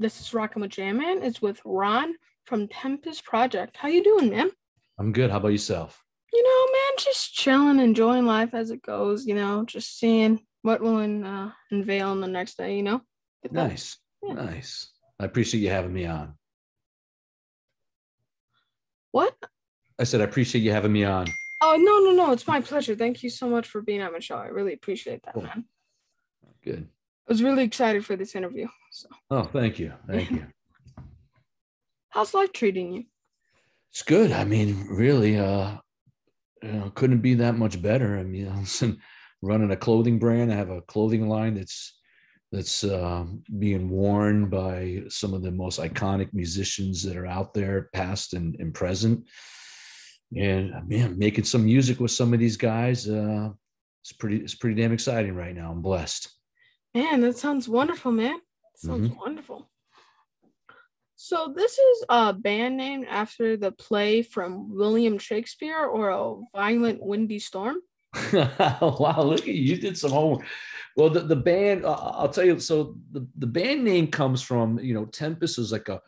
This is Rockin' with Jam-Man. It's with Ron from Tempest Project. How you doing, man? I'm good. How about yourself? Man, just chilling, enjoying life as it goes, just seeing what will unveil in the next day, Nice. Yeah. Nice. I appreciate you having me on. What? I said, I appreciate you having me on. Oh, no. It's my pleasure. Thank you so much for being on my show. I really appreciate that, Cool. man. Good. I was really excited for this interview. So. Oh, thank you. Thank you. How's life treating you? It's good. I mean, really, couldn't be that much better. I mean, I'm running a clothing brand. I have a clothing line that's being worn by some of the most iconic musicians that are out there, past and present. And man, making some music with some of these guys, it's pretty damn exciting right now. I'm blessed. Man, that sounds wonderful, man. Sounds wonderful. So this is a band named after the play from William Shakespeare or a violent windy storm. Wow, look at you. You did some homework. Well, the band, I'll tell you, so the band name comes from, Tempest is like a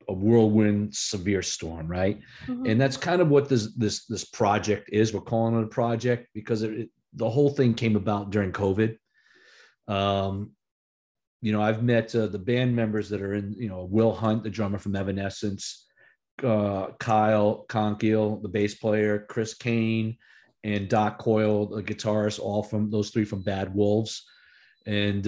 whirlwind, severe storm, right? Mm-hmm. And that's kind of what this project is. We're calling it a project because the whole thing came about during COVID. I've met the band members that are in, Will Hunt, the drummer from Evanescence, Kyle Conkiel, the bass player, Chris Kane, and Doc Coyle, the guitarist, all from those three from Bad Wolves. And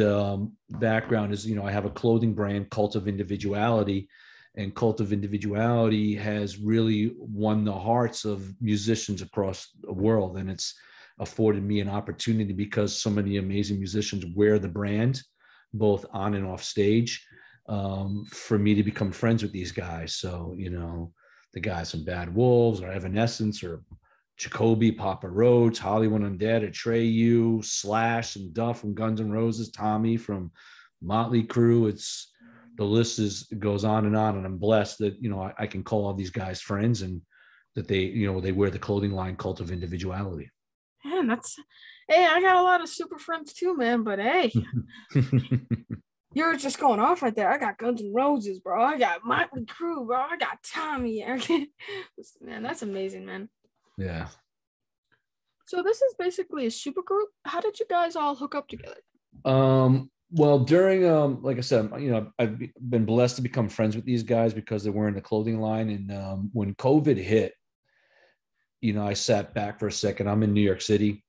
background is, I have a clothing brand, Cult of Individuality, and Cult of Individuality has really won the hearts of musicians across the world. And it's afforded me an opportunity because so many amazing musicians wear the brand, both on and off stage, for me to become friends with these guys. So, the guys from Bad Wolves or Evanescence or Jacoby, Papa Roach, Hollywood Undead, Atreyu, Slash and Duff from Guns N' Roses, Tommy from Motley Crue. The list goes on, and I'm blessed that, I can call all these guys friends and that they wear the clothing line Cult of Individuality. Man, hey, I got a lot of super friends too, man, but hey, you're just going off right there. I got Guns N' Roses, bro. I got Motley Crue, bro. I got Tommy. Man, that's amazing, man. Yeah. So this is basically a super group. How did you guys all hook up together? Well, during, like I said, I've been blessed to become friends with these guys because they're wearing the clothing line. And when COVID hit, I sat back for a second. I'm in New York City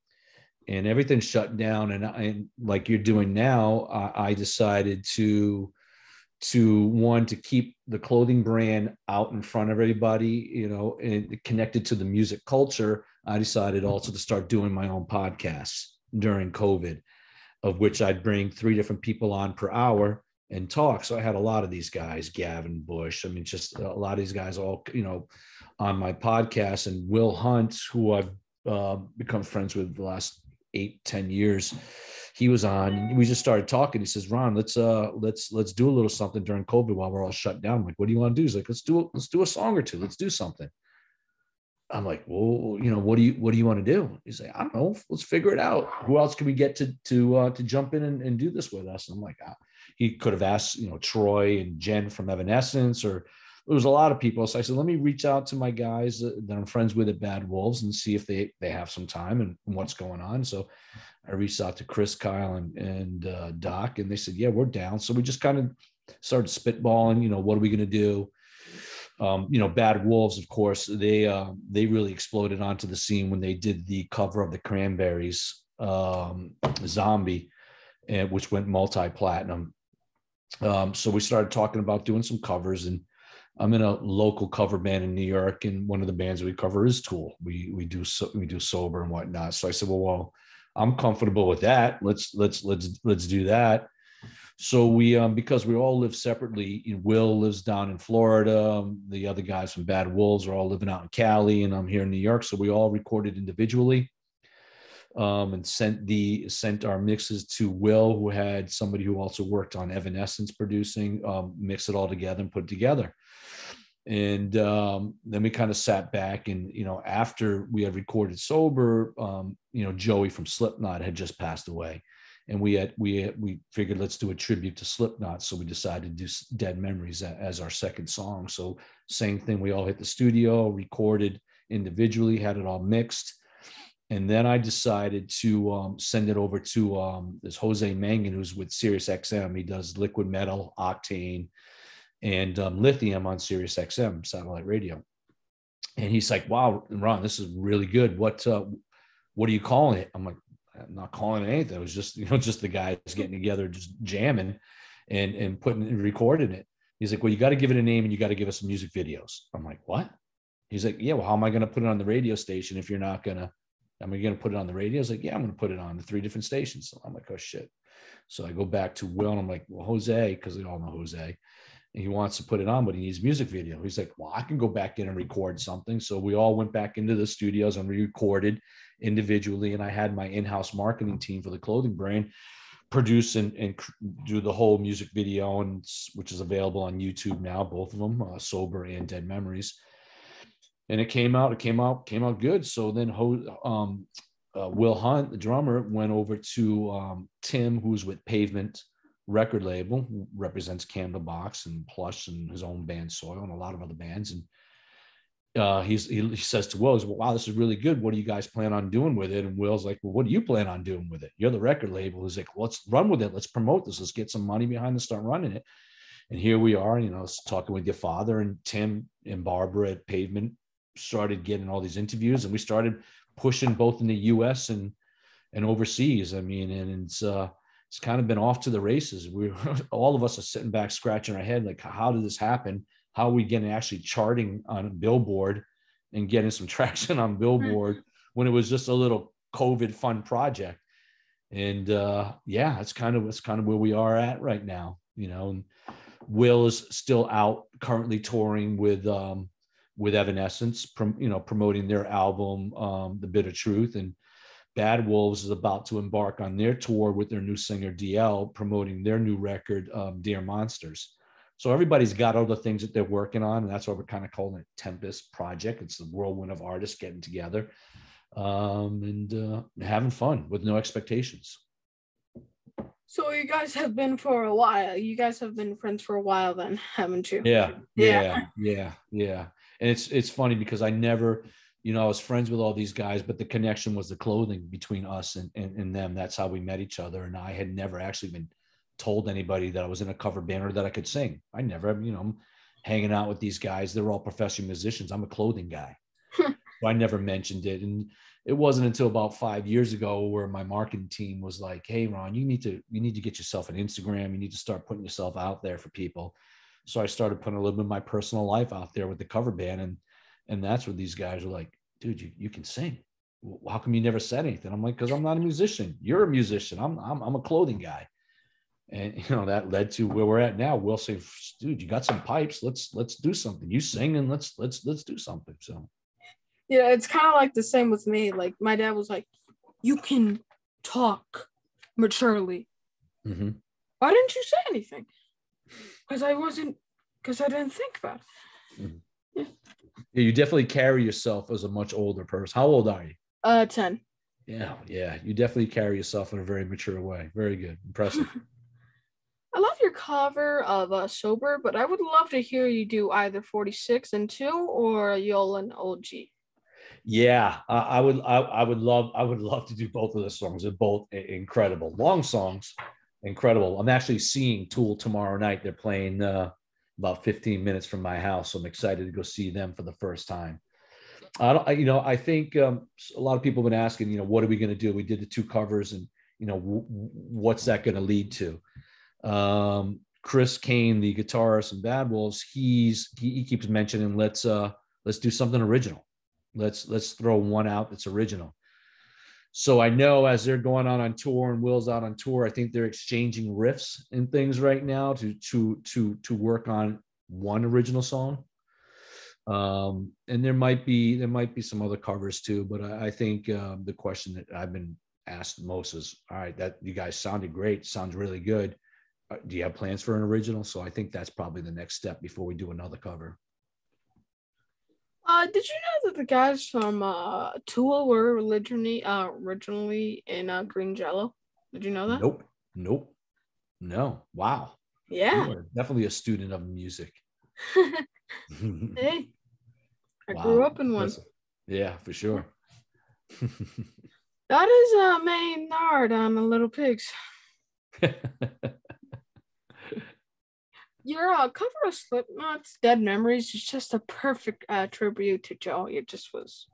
and everything's shut down. And like you're doing now, I decided to keep the clothing brand out in front of everybody, and connected to the music culture. I decided also to start doing my own podcasts during COVID, of which I'd bring 3 different people on per hour and talk. So I had a lot of these guys, Gavin Bush. I mean, just a lot of these guys all, on my podcast. And Will Hunt, who I've become friends with the last 8-10 years, he was on. We just started talking. He says, Ron, let's do a little something during COVID while we're all shut down. I'm like, what do you want to do? He's like, let's do a song or two. Let's do something. I'm like, well, what do you want to do? He's like, I don't know. Let's figure it out. Who else can we get to jump in and do this with us? And I'm like, he could have asked, Troy and Jen from Evanescence, or there was a lot of people. So I said, let me reach out to my guys that I'm friends with at Bad Wolves and see if they have some time and what's going on. So I reached out to Chris, Kyle, and Doc, and they said, yeah, we're down. So we just kind of started spitballing, what are we going to do? Bad Wolves, of course, they really exploded onto the scene when they did the cover of the Cranberries, Zombie, which went multi-platinum. So we started talking about doing some covers, and I'm in a local cover band in New York, and one of the bands we cover is Tool. We do Sober and whatnot. So I said, well, I'm comfortable with that. Let's do that. So we, because we all live separately, Will lives down in Florida. The other guys from Bad Wolves are all living out in Cali, and I'm here in New York. So we all recorded individually, and sent our mixes to Will, who had somebody who also worked on Evanescence producing, mix it all together and put it together. And then we kind of sat back, and after we had recorded Sober, Joey from Slipknot had just passed away. and we figured let's do a tribute to Slipknot. So we decided to do Dead Memories as our second song. So same thing, we all hit the studio, recorded individually, had it all mixed. And then I decided to send it over to this Jose Mangan, who's with Sirius XM. He does liquid metal, octane, and lithium on Sirius XM satellite radio. And he's like, "Wow, Ron, this is really good. What are you calling it?" I'm like, "I'm not calling it anything. It was just, just the guys getting together, just jamming and putting and recording it." He's like, "Well, you got to give it a name and you got to give us some music videos." I'm like, "What?" He's like, "Yeah, well, how am I going to put it on the radio station if you're not going to, am I going to put it on the radio?" I was like, "Yeah, I'm going to put it on the 3 different stations." So I'm like, "Oh shit." So I go back to Will and I'm like, "Well, Jose," because they all know Jose, and he wants to put it on, but he needs music video. He's like, "Well, I can go back in and record something." So we all went back into the studios and recorded individually. And I had my in-house marketing team for the clothing brand produce and do the whole music video, and which is available on YouTube now, both of them, Sober and Dead Memories. And it came out good. So then Will Hunt, the drummer, went over to Tim, who's with Pavement record label, who represents Candlebox and Plush and his own band Soil and a lot of other bands. And he says to Will, "Well, wow, this is really good. What do you guys plan on doing with it?" And Will's like, "Well, what do you plan on doing with it? You're the record label." He's like, "Well, let's run with it. Let's promote this. Let's get some money behind this, start running it." And here we are, talking with your father, and Tim and Barbara at Pavement started getting all these interviews, and we started pushing both in the US and overseas. I mean, and it's kind of been off to the races. All of us are sitting back scratching our head, like, how did this happen? How are we getting actually charting on Billboard and getting some traction on Billboard when it was just a little COVID fun project? And yeah, it's kind of where we are at right now. And Will is still out currently touring with Evanescence, promoting their album, The Bitter Truth, and Bad Wolves is about to embark on their tour with their new singer DL, promoting their new record, Dear Monsters. So everybody's got other things that they're working on, and that's why we're kind of calling it Tempest Project. It's the whirlwind of artists getting together and having fun with no expectations. So you guys have been for a while. You guys have been friends for a while then, haven't you? Yeah. And it's funny because I never, I was friends with all these guys, but the connection was the clothing between us and them. That's how we met each other. And I had never actually been told anybody that I was in a cover band or that I could sing. I never, I'm hanging out with these guys. They're all professional musicians. I'm a clothing guy. So I never mentioned it. And it wasn't until about 5 years ago where my marketing team was like, "Hey, Ron, you need to get yourself an Instagram. You need to start putting yourself out there for people." So I started putting a little bit of my personal life out there with the cover band. And that's where these guys were like, "Dude, you can sing. Well, how come you never said anything?" I'm like, "Because I'm not a musician. You're a musician. I'm a clothing guy." And that led to where we're at now. We'll say, "Dude, you got some pipes. Let's do something. You sing and let's do something." So yeah, it's kind of like the same with me. Like my dad was like, "You can talk maturely." Mm-hmm. Why didn't you say anything? Because I didn't think about it. Mm-hmm. Yeah, you definitely carry yourself as a much older person. How old are you? 10. Yeah. You definitely carry yourself in a very mature way. Very good. Impressive. I love your cover of Sober, but I would love to hear you do either 46 and 2 or Yolan OG. Yeah, I would love to do both of the songs. They're both incredible, long songs, incredible. I'm actually seeing Tool tomorrow night. They're playing about 15 minutes from my house, so I'm excited to go see them for the first time. I think a lot of people have been asking, what are we going to do? We did the 2 covers, and what's that going to lead to? Chris Kane, the guitarist in Bad Wolves, he keeps mentioning let's do something original. Let's throw one out that's original. So I know as they're going on tour and Will's out on tour, I think they're exchanging riffs and things right now to work on one original song. And there might be some other covers too, but I think the question that I've been asked most is, all right, that you guys sounded great, sounds really good. Do you have plans for an original? So I think that's probably the next step before we do another cover. Did you know that the guys from Tool were originally in Green Jello? Did you know that? Nope. No. Wow. Yeah. You are definitely a student of music. Hey, I Wow. grew up in one. Yeah, for sure. That is Maynard on the Little Pigs. Your cover of Slipknot's Dead Memories is just a perfect tribute to Joe. It just was.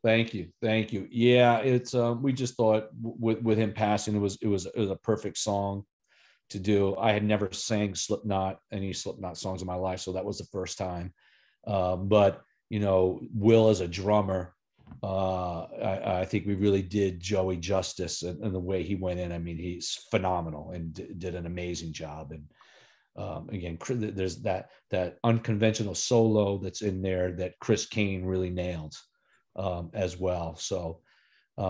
Thank you. Yeah, it's we just thought with him passing, it was a perfect song to do. I had never sang any Slipknot songs in my life, so that was the first time. But Will as a drummer, I think we really did Joey justice, and the way he went in. I mean, he's phenomenal and did an amazing job. And again, there's that unconventional solo that's in there that Chris Kane really nailed as well. So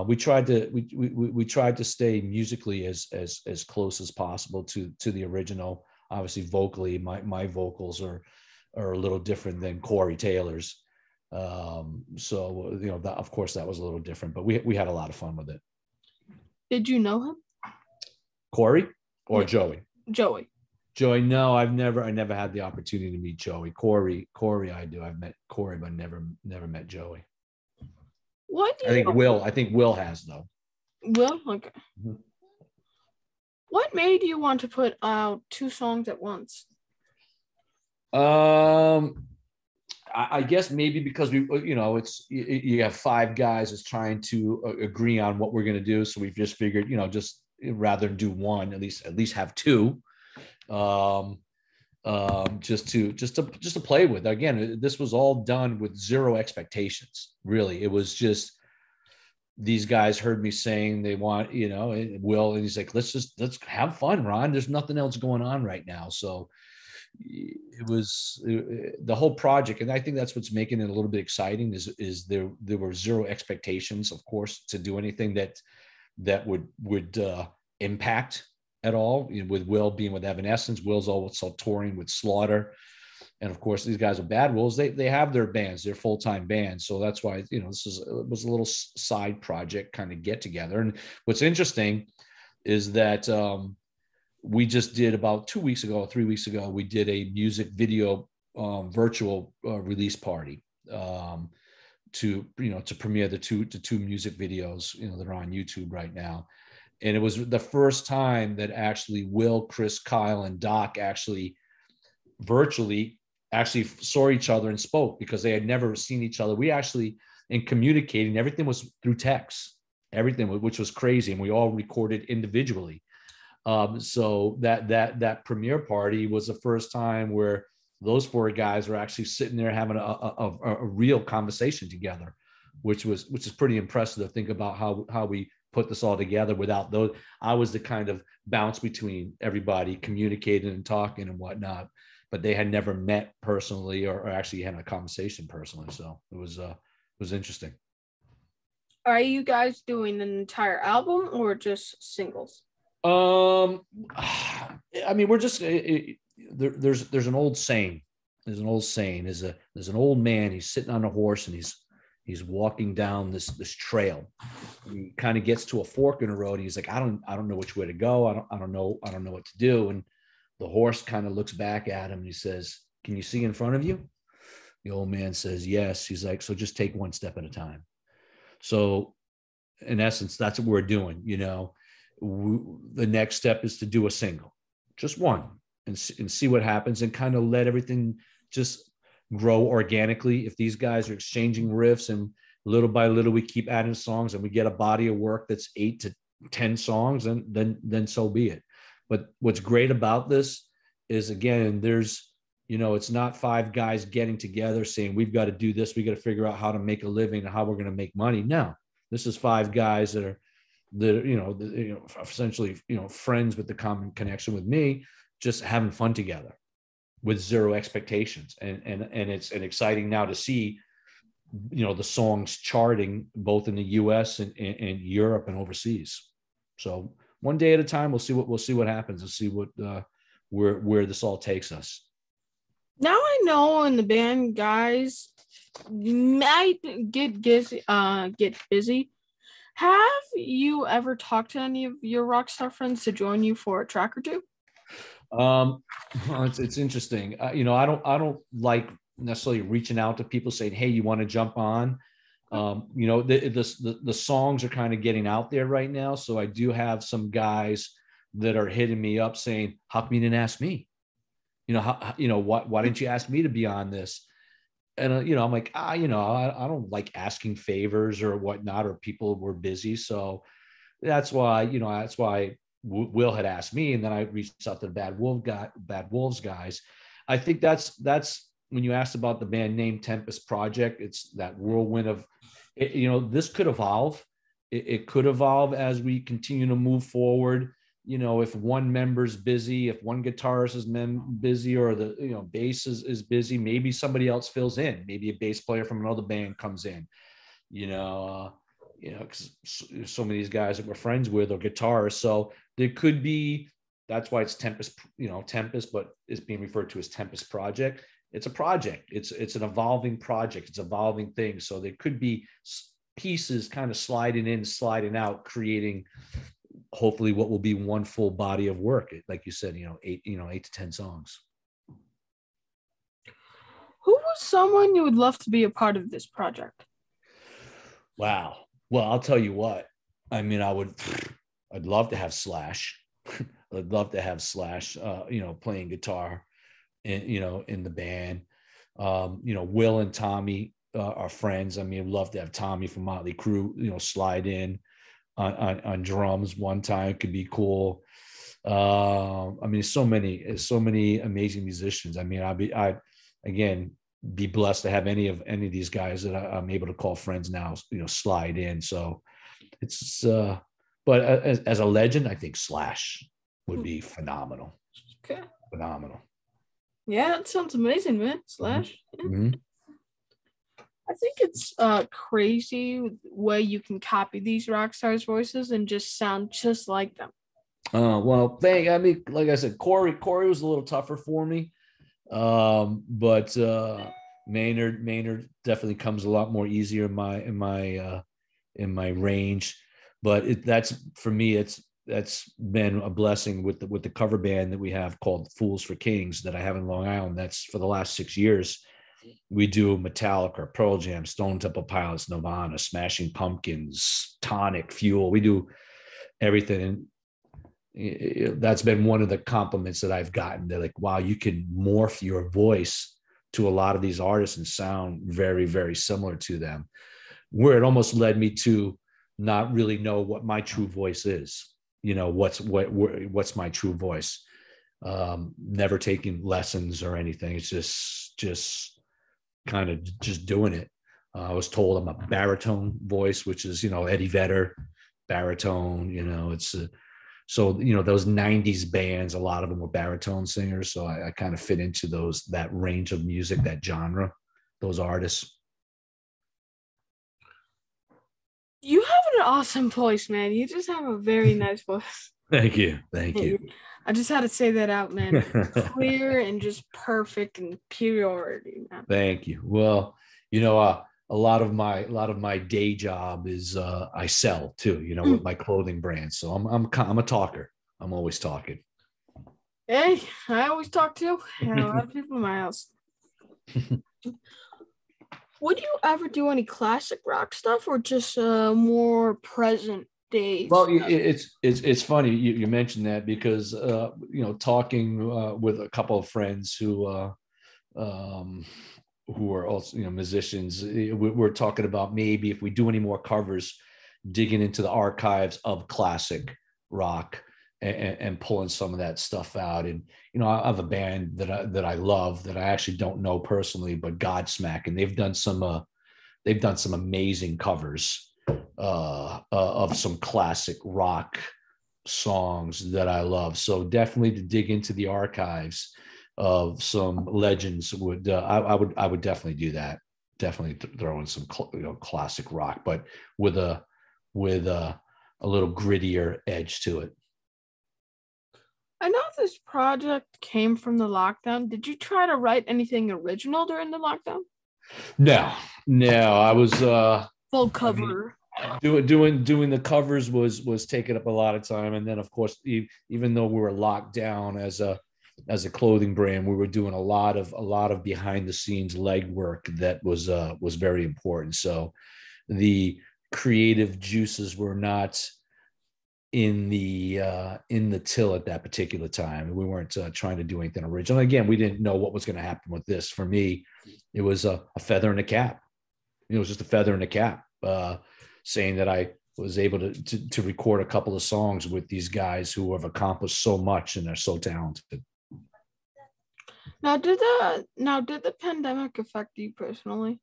we tried to stay musically as close as possible to the original. Obviously, vocally, my vocals are a little different than Corey Taylor's. So that, of course, that was a little different, but we had a lot of fun with it. Did you know him? Corey or Joey? Joey, no, I never had the opportunity to meet Joey. Corey, I do. I've met Corey, but never met Joey. I think Will has, though. Will? Okay. Mm-hmm. What made you want to put out 2 songs at once? I guess maybe because you have 5 guys that's trying to agree on what we're going to do. So we've just figured, just rather than do one, at least have 2. Just to play with. Again, this was all done with zero expectations. Really, it was just these guys heard me saying they want, Will, and he's like, let's have fun, Ron. There's nothing else going on right now. So it was the whole project, and I think that's what's making it a little bit exciting. Is there were zero expectations, of course, to do anything that would impact at all. With Will being with Evanescence, Will's also touring with Slaughter, and of course these guys are Bad Wolves. They have their bands, their full-time bands, so that's why this was a little side project kind of get together. And what's interesting is that we just did about 2 weeks ago, 3 weeks ago, we did a music video virtual release party to premiere the two music videos that are on YouTube right now. And it was the first time that actually Will, Chris, Kyle, and Doc actually virtually saw each other and spoke, because they had never seen each other. We actually, in communicating, everything was through text, which was crazy. And we all recorded individually. So that premiere party was the first time where those 4 guys were actually sitting there having a real conversation together, which is pretty impressive to think about how we put this all together without those. I was the kind of bounce between everybody, communicating and talking and whatnot, but they had never met personally or actually had a conversation personally. So it was interesting. Are you guys doing an entire album or just singles? I mean, we're just there's an old saying. There's an old man. He's sitting on a horse and he's walking down this trail. He kind of gets to a fork in the road. And he's like, I don't know which way to go. I don't know what to do. And the horse kind of looks back at him and he says, "Can you see in front of you?" The old man says, "Yes." He's like, "So just take one step at a time." So in essence, that's what we're doing. The next step is to do a single, just one, and see what happens, and kind of let everything just grow organically. If these guys are exchanging riffs and little by little we keep adding songs and we get a body of work that's 8 to 10 songs, and then so be it. But what's great about this is, again, there's it's not 5 guys getting together saying we've got to do this, we got to figure out how to make a living and how we're going to make money. No, this is 5 guys that are essentially friends with the common connection with me, just having fun together with zero expectations. And it's exciting now to see the songs charting both in the US and Europe and overseas. So one day at a time, we'll see what happens and see what where this all takes us. Now I know in the band guys might get busy. Have you ever talked to any of your rock star friends to join you for a track or two? Well, it's interesting. I don't like necessarily reaching out to people saying, "Hey, you want to jump on?" The songs are kind of getting out there right now, so I do have some guys that are hitting me up saying, "How come you didn't ask me? Why didn't you ask me to be on this?" And I'm like, I don't like asking favors or whatnot, or people were busy, so that's why Will had asked me, and then I reached out to the Bad Wolves guys. I think that's when you asked about the band name Tempest Project. It's that whirlwind of, this could evolve. It could evolve as we continue to move forward. If one member's busy, if one guitarist is busy, or the bass is busy, maybe somebody else fills in. Maybe a bass player from another band comes in. Because so many of these guys that we're friends with are guitarists. So there could be, that's why it's Tempest, Tempest, but it's being referred to as Tempest Project. It's a project. It's an evolving project. It's evolving things. So there could be pieces kind of sliding in, sliding out, creating hopefully what will be one full body of work. Like you said, 8 to 10 songs. Who was someone you would love to be a part of this project? Wow. Well, I'll tell you what. I mean, I'd love to have Slash. I'd love to have Slash, playing guitar, in the band. Will and Tommy are friends. I mean, I'd love to have Tommy from Motley Crue, slide in on drums one time. Could be cool. I mean, so many amazing musicians. I mean, I'd be blessed to have any of these guys that I'm able to call friends now, slide in. So it's, but as a legend, I think Slash would be phenomenal. Okay. Phenomenal. Yeah, that sounds amazing, man. Slash. Mm-hmm. I think it's crazy the way you can copy these rock stars' voices and just sound just like them. Well, like I said, Corey was a little tougher for me. But Maynard definitely comes a lot more easier in my range. But that's for me, that's been a blessing with the cover band that we have called Fools for Kings that I have in Long Island. That's for the last 6 years. We do Metallica, Pearl Jam, Stone Temple Pilots, Nirvana, Smashing Pumpkins, Tonic, Fuel. We do everything. And that's been one of the compliments that I've gotten. They're like, wow, you can morph your voice to a lot of these artists and sound very, very similar to them, where it almost led me to not really know what my true voice is. What's my true voice? Never taking lessons or anything. It's just kind of just doing it. I was told I'm a baritone voice, which is, Eddie Vedder baritone, it's so, those 90s bands, a lot of them were baritone singers. So I kind of fit into that range of music, that genre, those artists. You have an awesome voice, man. You just have a very nice voice. Thank you. I just had to say that out, man. Clear and just perfect and purity, man. Thank you. Well, a lot of my day job is I sell too, with my clothing brand. So I'm a talker. I'm always talking. Hey, I always talk too. A lot of people in my house. Would you ever do any classic rock stuff or just more present day? Well, it's funny you mentioned that because talking with a couple of friends who are also musicians, we're talking about maybe if we do any more covers, digging into the archives of classic rock and pulling some of that stuff out. And I have a band that I love that I actually don't know personally, but Godsmack, and they've done some amazing covers of some classic rock songs that I love. So definitely to dig into the archives of some legends would I would definitely do that. Definitely throw in some classic rock, but with a little grittier edge to it. I know this project came from the lockdown. Did you try to write anything original during the lockdown? No, I was full cover. doing the covers was taking up a lot of time. And then of course, even though we were locked down as a clothing brand, we were doing a lot of behind the scenes legwork that was very important. So the creative juices were not in the till at that particular time. We weren't trying to do anything original. Again, we didn't know what was going to happen with this. For me, it was a feather in the cap. It was just a feather in the cap, saying that I was able to record a couple of songs with these guys who have accomplished so much and they're so talented. Now, did the pandemic affect you personally?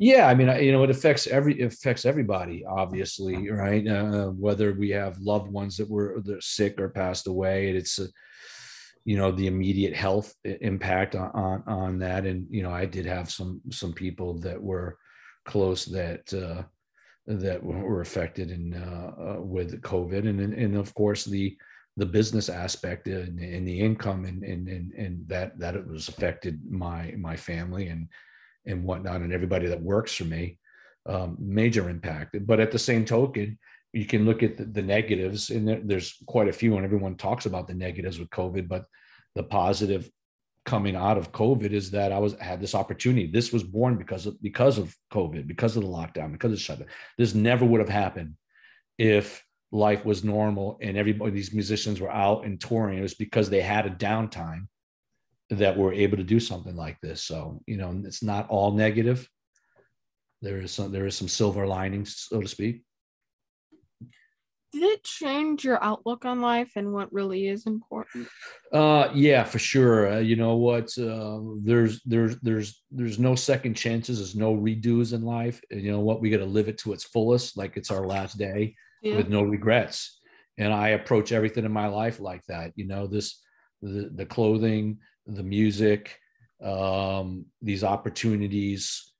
Yeah, I mean, it affects everybody, obviously, right? Whether we have loved ones that sick or passed away, it's the immediate health impact on that. And I did have some people that were close that were affected with COVID, and of course the business aspect and the income and that it was affected my family and whatnot, and everybody that works for me, major impact. But at the same token, you can look at the negatives, and there's quite a few, and everyone talks about the negatives with COVID, but the positive coming out of COVID is that I had this opportunity. This was born because of COVID, because of the lockdown, because of the shutdown. This never would have happened if life was normal and these musicians were out and touring. It was because they had a downtime that we're able to do something like this. So, it's not all negative. There is some silver linings, so to speak. Did it change your outlook on life and what really is important? Yeah, for sure. You know what? There's no second chances. There's no redos in life. And you know what? We got to live it to its fullest, like it's our last day, with no regrets. And I approach everything in my life like that. The clothing, the music, these opportunities.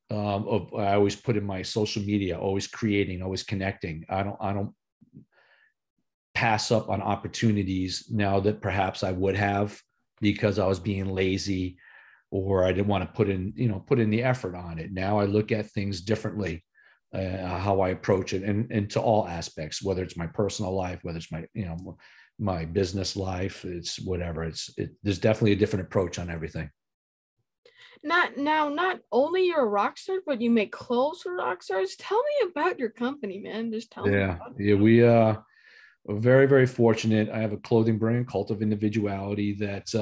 I always put in my social media, always creating, always connecting. I don't pass up on opportunities now that perhaps I would have because I was being lazy or I didn't want to put in the effort on it. Now I look at things differently, how I approach it, and to all aspects, whether it's my personal life, whether it's my business life, it's whatever. There's definitely a different approach on everything. Not only you're a rock star, but you make clothes for rock stars. Tell me about your company, man. Just tell me. Yeah, we are very, very fortunate. I have a clothing brand, Cult of Individuality, that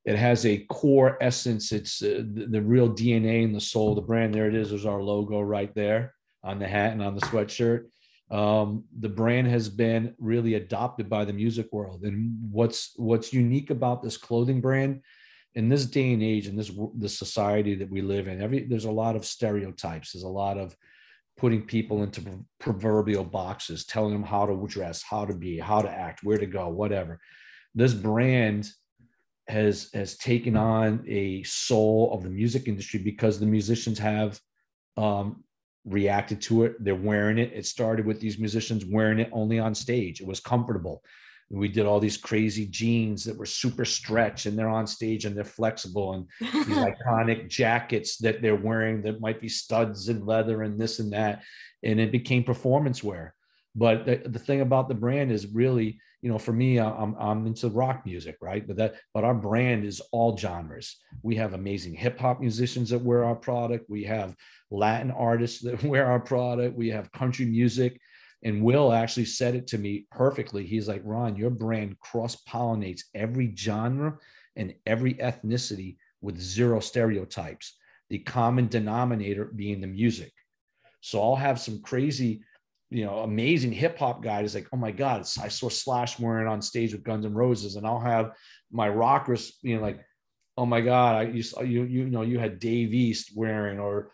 it has a core essence. It's the real DNA and the soul of the brand. There it is. There's our logo right there on the hat and on the sweatshirt. The brand has been really adopted by the music world. And what's unique about this clothing brand in this day and age, in this society that we live in, there's a lot of stereotypes. There's a lot of putting people into proverbial boxes, telling them how to dress, how to be, how to act, where to go, whatever. This brand has taken on a soul of the music industry because the musicians have reacted to it. They're wearing it. It started with these musicians wearing it only on stage. It was comfortable. We did all these crazy jeans that were super stretch, and they're on stage and they're flexible, and these iconic jackets that they're wearing that might be studs and leather and this and that. And it became performance wear. But the thing about the brand is really, for me, I'm into rock music, right? But our brand is all genres. We have amazing hip hop musicians that wear our product. We have Latin artists that wear our product. We have country music. And Will actually said it to me perfectly. He's like, Ron, your brand cross-pollinates every genre and every ethnicity with zero stereotypes, the common denominator being the music. So I'll have some crazy, amazing hip hop guy is like, oh my God, I saw Slash wearing on stage with Guns N' Roses. And I'll have my rockers being like, oh my God, you had Dave East wearing, or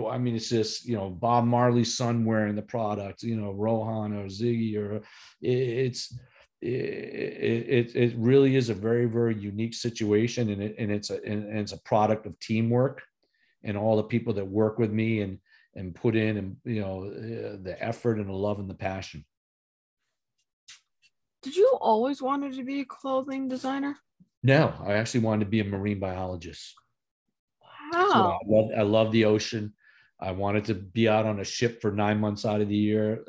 I mean, it's just, Bob Marley's son wearing the product, Rohan or Ziggy, or it really is a very, very unique situation. And it's a product of teamwork and all the people that work with me and put in, and, the effort and the love and the passion. Did you always wanted to be a clothing designer? No, I actually wanted to be a marine biologist. Wow. So I love the ocean. I wanted to be out on a ship for 9 months out of the year,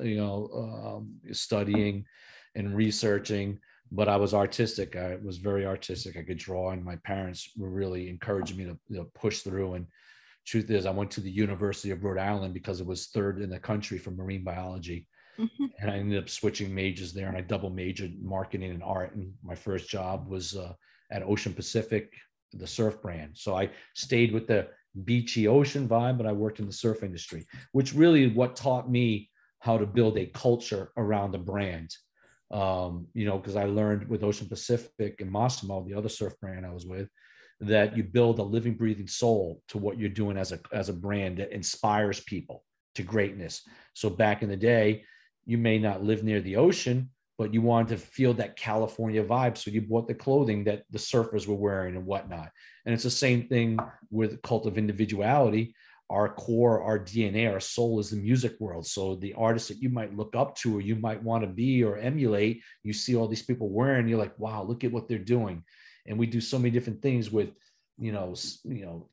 studying and researching. But I was artistic. I was very artistic. I could draw, and my parents were really encouraging me to push through. And truth is, I went to the University of Rhode Island because it was third in the country for marine biology. Mm-hmm. And I ended up switching majors there, and I double majored in marketing and art. And my first job was at Ocean Pacific, the surf brand. So I stayed with the beachy ocean vibe, but I worked in the surf industry, which really what taught me how to build a culture around a brand. Because I learned with Ocean Pacific and Massimo, the other surf brand I was with, that you build a living, breathing soul to what you're doing as a brand that inspires people to greatness. So back in the day, you may not live near the ocean, but you wanted to feel that California vibe. So you bought the clothing that the surfers were wearing and whatnot. And it's the same thing with Cult of Individuality. Our core, our DNA, our soul is the music world. So the artists that you might look up to, or you might want to be or emulate, you see all these people wearing, you're like, wow, look at what they're doing. And we do so many different things with,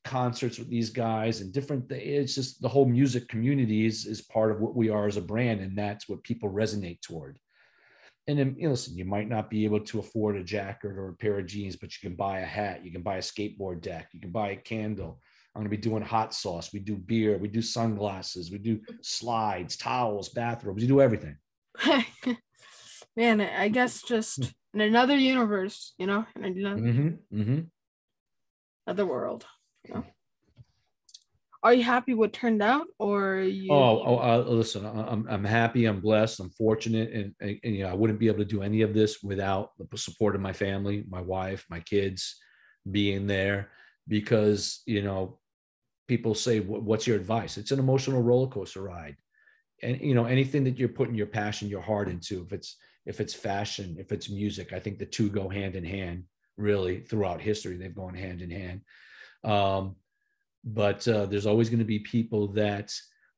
concerts with these guys and different things. It's just the whole music community is part of what we are as a brand. And that's what people resonate toward. And then, listen, you might not be able to afford a jacket or a pair of jeans, but you can buy a hat, you can buy a skateboard deck, you can buy a candle. I'm going to be doing hot sauce. We do beer. We do sunglasses. We do slides, towels, bathrobes. We do everything. Man, I guess just in another universe, in another world. Are you happy what turned out, or you? Listen, I'm happy. I'm blessed. I'm fortunate, and I wouldn't be able to do any of this without the support of my family, my wife, my kids being there, because people say, what's your advice? It's an emotional roller coaster ride. And, anything that you're putting your passion, your heart into, if it's fashion, if it's music, I think the two go hand in hand, really, throughout history. They've gone hand in hand. But there's always going to be people that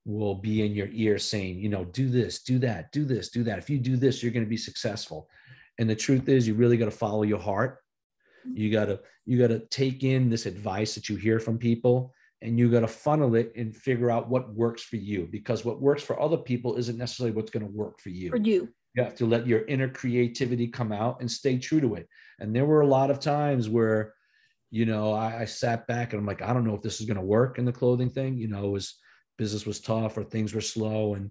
will be in your ear saying, do this, do that, do this, do that. If you do this, you're going to be successful. And the truth is, you really got to follow your heart. You got to take in this advice that you hear from people, and you got to funnel it and figure out what works for you, because what works for other people isn't necessarily what's going to work for you. You have to let your inner creativity come out and stay true to it. And there were a lot of times where, I sat back and I'm like, I don't know if this is going to work in the clothing thing. Business was tough, or things were slow, and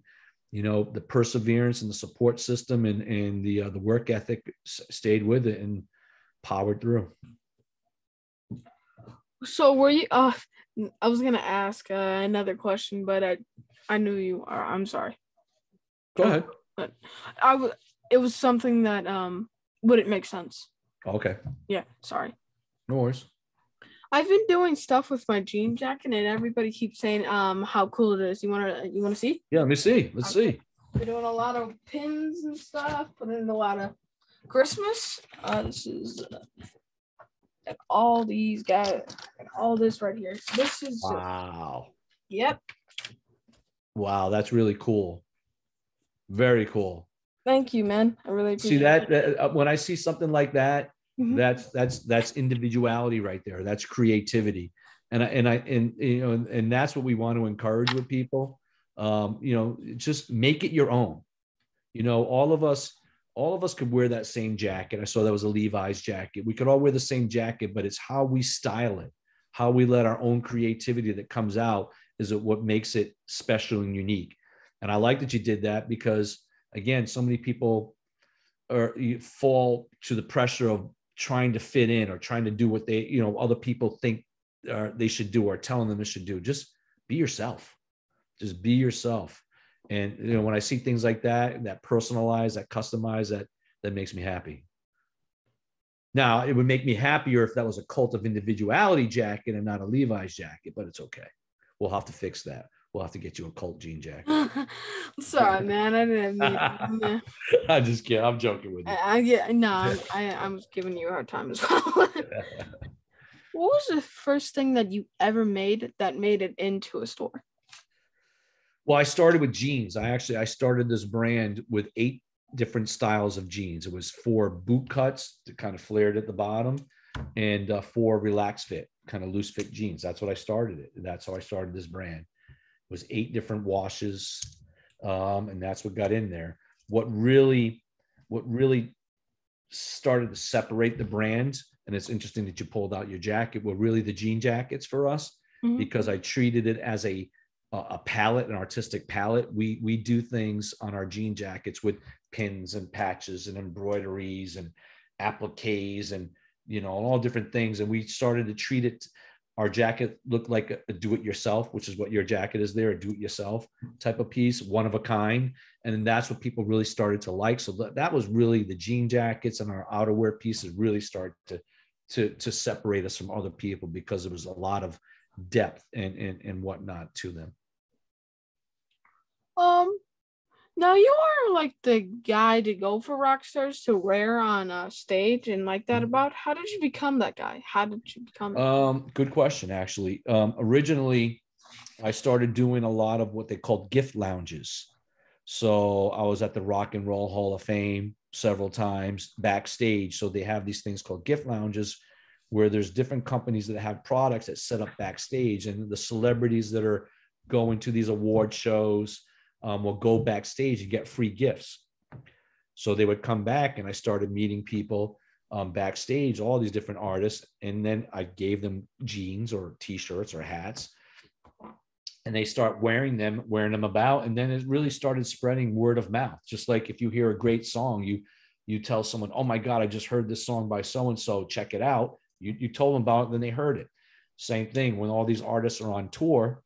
the perseverance and the support system and the work ethic stayed with it and powered through. So were you? I was gonna ask another question, but I knew you are. I'm sorry. Go ahead. But it was something that wouldn't make sense. Okay. Yeah. Sorry. No worries. I've been doing stuff with my jean jacket, and everybody keeps saying how cool it is. You wanna see? Yeah, let me see. Let's see. We're doing a lot of pins and stuff, putting in a lot of Christmas. This is and all these guys and all this right here. This is wow. Yep. Wow, that's really cool. Very cool. Thank you, man. I really appreciate that when I see something like that, mm-hmm. that's individuality right there. That's creativity. And that's what we want to encourage with people. Just make it your own. All of us could wear that same jacket. I saw that was a Levi's jacket. We could all wear the same jacket, but it's how we style it, how we let our own creativity that comes out is what makes it special and unique. And I like that you did that, because again, so many people fall to the pressure of trying to fit in or trying to do what they, other people think they should do, or telling them they should do. Just be yourself. Just be yourself. And when I see things like that personalized, that customized, that makes me happy. Now, it would make me happier if that was a Cult of Individuality jacket and not a Levi's jacket, but it's okay. We'll have to fix that. We'll have to get you a Cult jean jacket. Sorry, man. I didn't mean. I'm just kidding. I'm joking with you. I'm giving you a hard time as well. What was the first thing that you ever made that made it into a store? Well, I started with jeans. I started this brand with 8 different styles of jeans. It was 4 boot cuts that kind of flared at the bottom, and 4 relaxed fit, kind of loose fit jeans. That's what I started it. That's how I started this brand. It was 8 different washes. And that's what got in there. What really started to separate the brands, and it's interesting that you pulled out your jacket, were really the jean jackets for us, because I treated it as a palette, an artistic palette. We do things on our jean jackets with pins and patches and embroideries and appliques and, you know, all different things. And we started to treat it, our jacket looked like a do-it-yourself, which is what your jacket is there, a do-it-yourself type of piece, one of a kind. And then that's what people really started to like. So that was really the jean jackets, and our outerwear pieces really started to separate us from other people, because there was a lot of depth and whatnot to them. Now you are like the guy to go for rock stars to wear on a stage and like that. About how did you become that guy? How did you become it? Good question, actually. Originally, I started doing a lot of what they called gift lounges. So I was at the Rock and Roll Hall of Fame several times backstage. So they have these things called gift lounges, where there's different companies that have products that set up backstage, and the celebrities that are going to these award shows will go backstage and get free gifts. So they would come back, and I started meeting people backstage, all these different artists. And then I gave them jeans or t-shirts or hats, and they start wearing them about. And then it really started spreading word of mouth. Just like if you hear a great song, you tell someone, oh my God, I just heard this song by so-and-so, check it out. You told them about it, then they heard it. Same thing when all these artists are on tour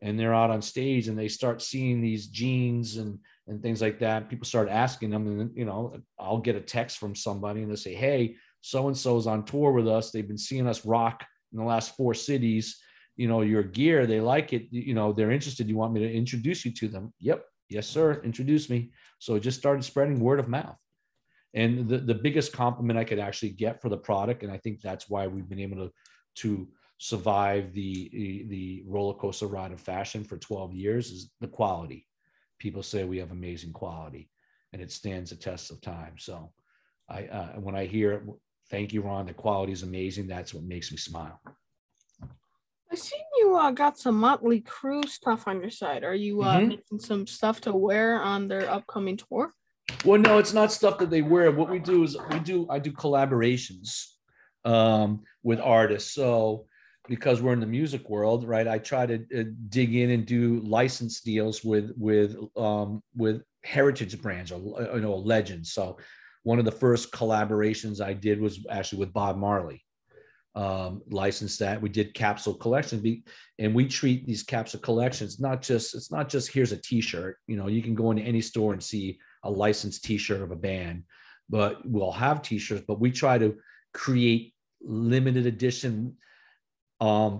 and they're out on stage and they start seeing these jeans and things like that. People start asking them, and, you know, I'll get a text from somebody and they say, hey, so-and-so is on tour with us. They've been seeing us rock in the last 4 cities. You know, your gear, they like it. You know, they're interested. You want me to introduce you to them? Yep. Yes, sir. Introduce me. So it just started spreading word of mouth. And the biggest compliment I could actually get for the product, and I think that's why we've been able to survive the roller coaster ride of fashion for 12 years, is the quality. People say we have amazing quality, and it stands the test of time. So when I hear, thank you, Ron, the quality is amazing, that's what makes me smile. I seen you got some Motley Crue stuff on your side. Are you making some stuff to wear on their upcoming tour? Well, no, it's not stuff that they wear. What we do is I do collaborations with artists. So because we're in the music world, right, I try to dig in and do license deals with heritage brands, or, you know, legends. So one of the first collaborations I did was actually with Bob Marley. Licensed that. We did capsule collections, and we treat these capsule collections it's not just here's a t-shirt. You know, you can go into any store and see a licensed t-shirt of a band, but we'll have t-shirts, but we try to create limited edition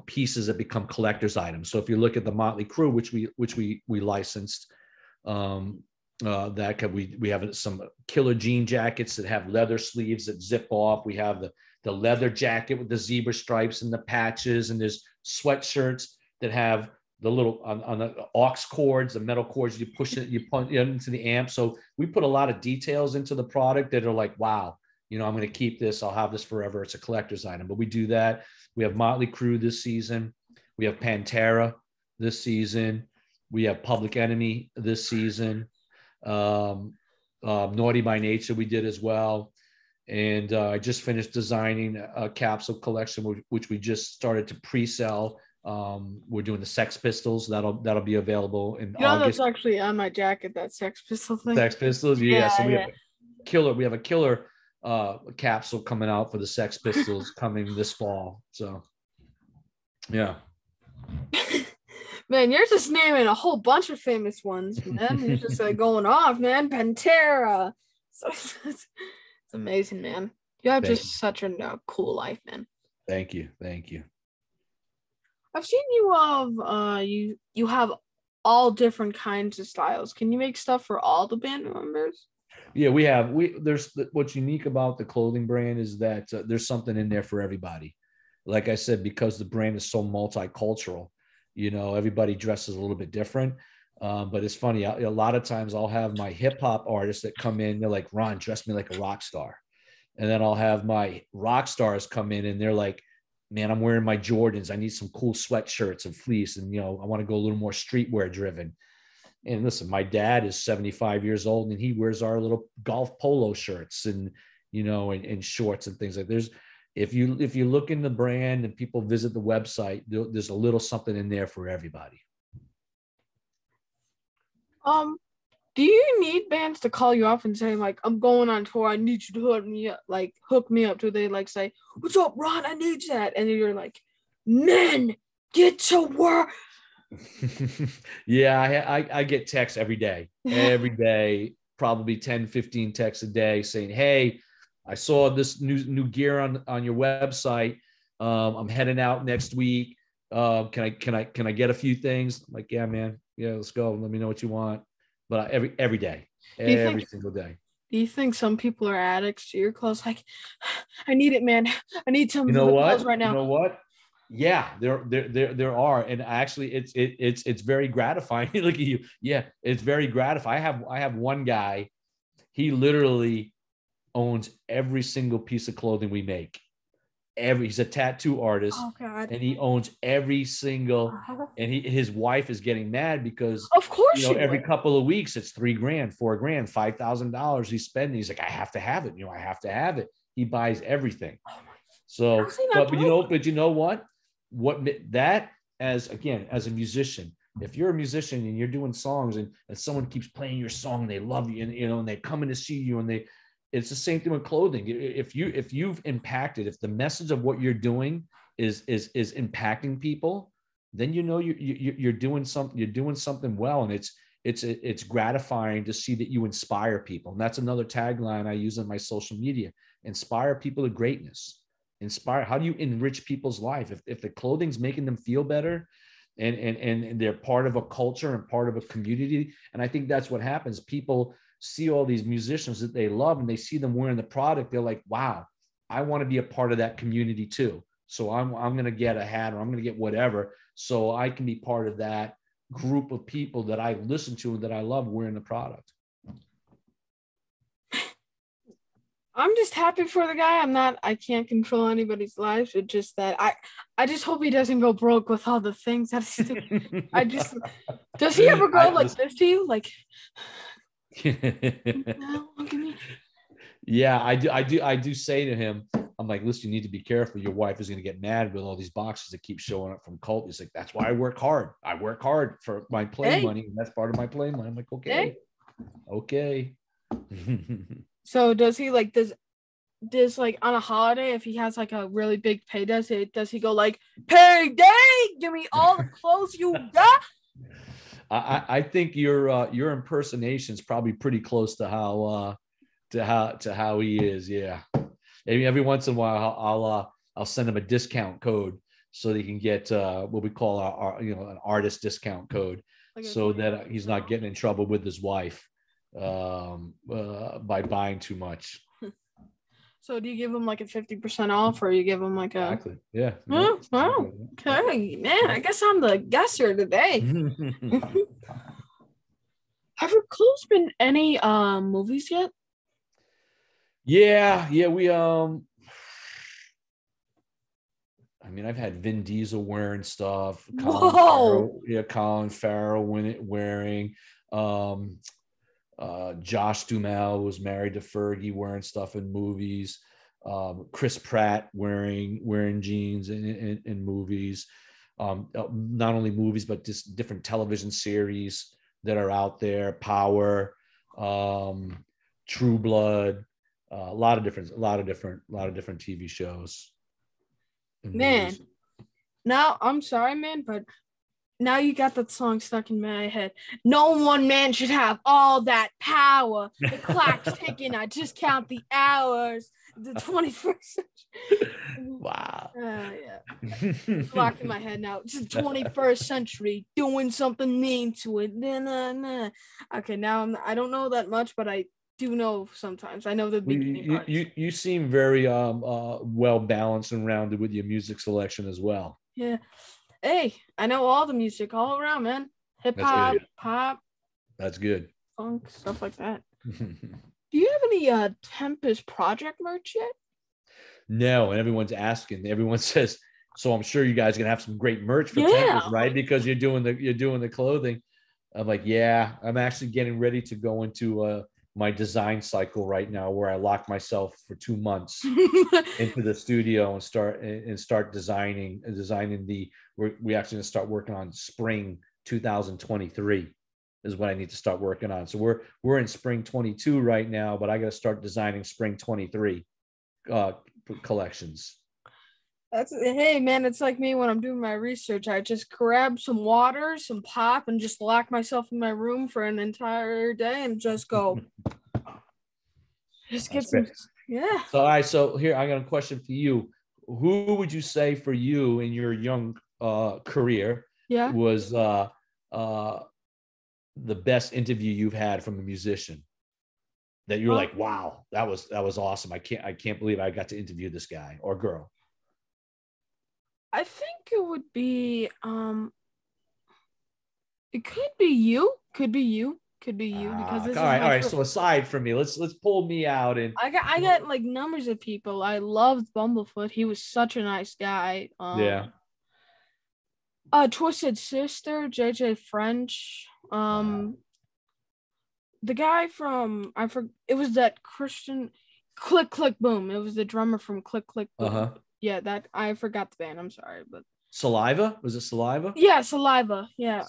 pieces that become collector's items. So if you look at the Motley Crue, which we licensed, that we have some killer jean jackets that have leather sleeves that zip off. We have the leather jacket with the zebra stripes and the patches, and there's sweatshirts that have the little on the aux cords, the metal cords, you push it, you punch it into the amp. So we put a lot of details into the product that are like, wow, you know, I'm going to keep this. I'll have this forever. It's a collector's item. But we do that. We have Motley Crue this season. We have Pantera this season. We have Public Enemy this season. Naughty by Nature we did as well. And I just finished designing a capsule collection, which we just started to pre-sell. We're doing the Sex Pistols. That'll be available in August. That's actually on my jacket, that Sex Pistol thing. Sex Pistols, yeah. So we have a killer capsule coming out for the Sex Pistols coming this fall. So yeah. Man, you're just naming a whole bunch of famous ones, man. You're just like going off, man. Pantera. So it's amazing, man. You have such a cool life, man. Thank you. I've seen you you have all different kinds of styles. Can you make stuff for all the band members? Yeah, there's what's unique about the clothing brand is that there's something in there for everybody. Like I said, because the brand is so multicultural, you know, everybody dresses a little bit different. But it's funny, a lot of times I'll have my hip hop artists that come in, they're like, Ron, dress me like a rock star. And then I'll have my rock stars come in and they're like, man, I'm wearing my Jordans. I need some cool sweatshirts and fleece. And, I want to go a little more streetwear driven. And listen, my dad is 75 years old and he wears our little golf polo shirts and, and shorts and things like if you look in the brand and people visit the website, there's a little something in there for everybody. Do you need bands to call you up and say, like, I'm going on tour, I need you to hook me up? Do they like say, what's up, Ron? I need that. And then you're like, men, get to work. Yeah, I get texts every day, probably 10, 15 texts a day saying, hey, I saw this new gear on your website. I'm heading out next week. Can I get a few things? I'm like, yeah, man. Yeah, let's go. Let me know what you want. But every day, every single day. Do you think some people are addicts to your clothes? Like, I need it, man. I need some clothes right now. You know what? Yeah, there are, and actually, it's very gratifying. Look at you. Yeah, it's very gratifying. I have one guy. He literally owns every single piece of clothing we make. He's a tattoo artist. Oh, God. And he owns every single, and his wife is getting mad because of course every couple of weeks it's $3,000, $4,000, $5,000 he's spending. He's like, I have to have it. I have to have it. He buys everything. So, but you know what? That as a musician, if you're a musician and you're doing songs and someone keeps playing your song and they love you and they come in to see you and it's the same thing with clothing. If you've impacted, if the message of what you're doing is impacting people, then you're doing something. You're doing something well, and it's gratifying to see that you inspire people. And that's another tagline I use on my social media: inspire people to greatness. Inspire. How do you enrich people's life? If the clothing's making them feel better, and they're part of a culture and part of a community, and I think that's what happens. People see all these musicians that they love and they see them wearing the product. They're like, wow, I want to be a part of that community too. So I'm going to get a hat or I'm going to get whatever, so I can be part of that group of people that I listen to and that I love wearing the product. I'm just happy for the guy. I can't control anybody's lives. It's just that I just hope he doesn't go broke with all the things. Does he ever go like this to you? Like, no, look at me. Yeah, I do say to him, I'm like, listen, you need to be careful. Your wife is going to get mad with all these boxes that keep showing up from Cult. He's like, that's why I work hard. I work hard for my play money. And that's part of my play money. I'm like, okay. Okay. So does he like, does like on a holiday, if he has like a really big pay, does he go like, payday, give me all the clothes you got? I think your impersonation is probably pretty close to how he is. Yeah. Maybe every once in a while I'll send him a discount code so they can get what we call our an artist discount code, like so that he's not getting in trouble with his wife by buying too much. So do you give him like a 50% off, or you give him like a... Exactly. Yeah. Oh, okay, man. I guess I'm the guesser today. Have your clothes been any movies yet? Yeah, we I mean, I've had Vin Diesel wearing stuff. Colin Farrell wearing. Josh Duhamel was married to Fergie, wearing stuff in movies. Chris Pratt wearing jeans in movies. Not only movies, but just different television series that are out there. Power, True Blood, a lot of different TV shows. Man, movies. Now I'm sorry, man, but now you got that song stuck in my head. No one man should have all that power. The clock's ticking. I just count the hours. The 21st century. Wow. Yeah. It's locked in my head now. It's the 21st century. Doing something mean to it. Nah. Okay, now I don't know that much, but I do know sometimes. I know the beginning. You seem very well balanced and rounded with your music selection as well. Yeah. Hey, I know all the music all around, man. Hip hop, pop. That's good. Funk, stuff like that. Do you have any Tempest Project merch yet? No, and everyone's asking. Everyone says, So I'm sure you guys are gonna have some great merch for Yeah. Tempest, right? Because you're doing the clothing. I'm like, yeah, I'm actually getting ready to go into my design cycle right now, where I lock myself for 2 months into the studio and start designing we actually gonna start working on spring 2023 is what I need to start working on. So we're in spring 22 right now, but I got to start designing spring 23 collections. Hey man, it's like me when I'm doing my research. I just grab some water, some pop, and just lock myself in my room for an entire day and just go. Just get some. Yeah. So all right, so here I got a question for you. Who would you say for you in your young career was the best interview you've had from a musician that you're like, wow, that was awesome. I can't believe I got to interview this guy or girl. I think it would be it could be you because this all right. So aside from me, let's pull me out. And I got like numbers of people. I loved Bumblefoot. He was such a nice guy. Yeah. Twisted Sister, JJ French. The guy from it was that Christian Click Click Boom. It was the drummer from Click Click Boom. Yeah, that I forgot the band. I'm sorry, but Saliva? Was it Saliva? Yeah, Saliva. Yeah.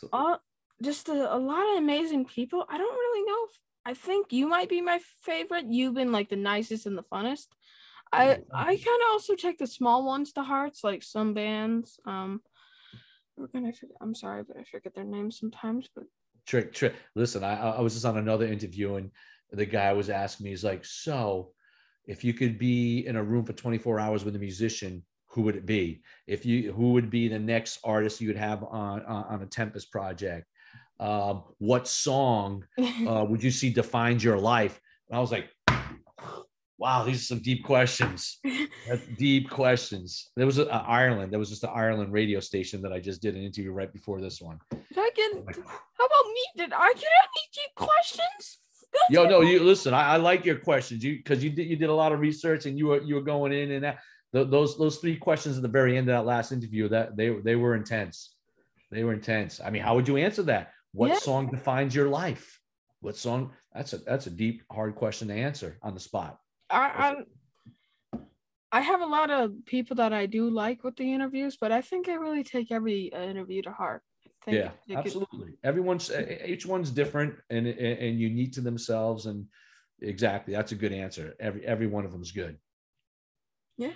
Just a lot of amazing people. I don't really know if I think you might be my favorite. You've been like the nicest and the funnest. I kind of also take the small ones to hearts, like some bands. I'm sorry, but I forget their names sometimes. But Trick. Listen, I was just on another interview, and the guy was asking me, he's like, so if you could be in a room for 24 hours with a musician, who would it be? Who would be the next artist you would have on a Tempest project? What song would you see defines your life? And I was like, wow, these are some deep questions. That's deep questions. There was Ireland. There was just an Ireland radio station that I just did an interview right before this one. How about me? Did I get any deep questions? Yo, no, you listen. I like your questions, because you did a lot of research, and you were going in and that. Those 3 questions at the very end of that last interview, that they were intense. They were intense. I mean, how would you answer that? What song defines your life? What song? That's a deep, hard question to answer on the spot. I have a lot of people that I do like with the interviews, but I think I really take every interview to heart. Yeah, absolutely. Each one's different and unique to themselves, and exactly, that's a good answer. Every one of them is good. Yeah,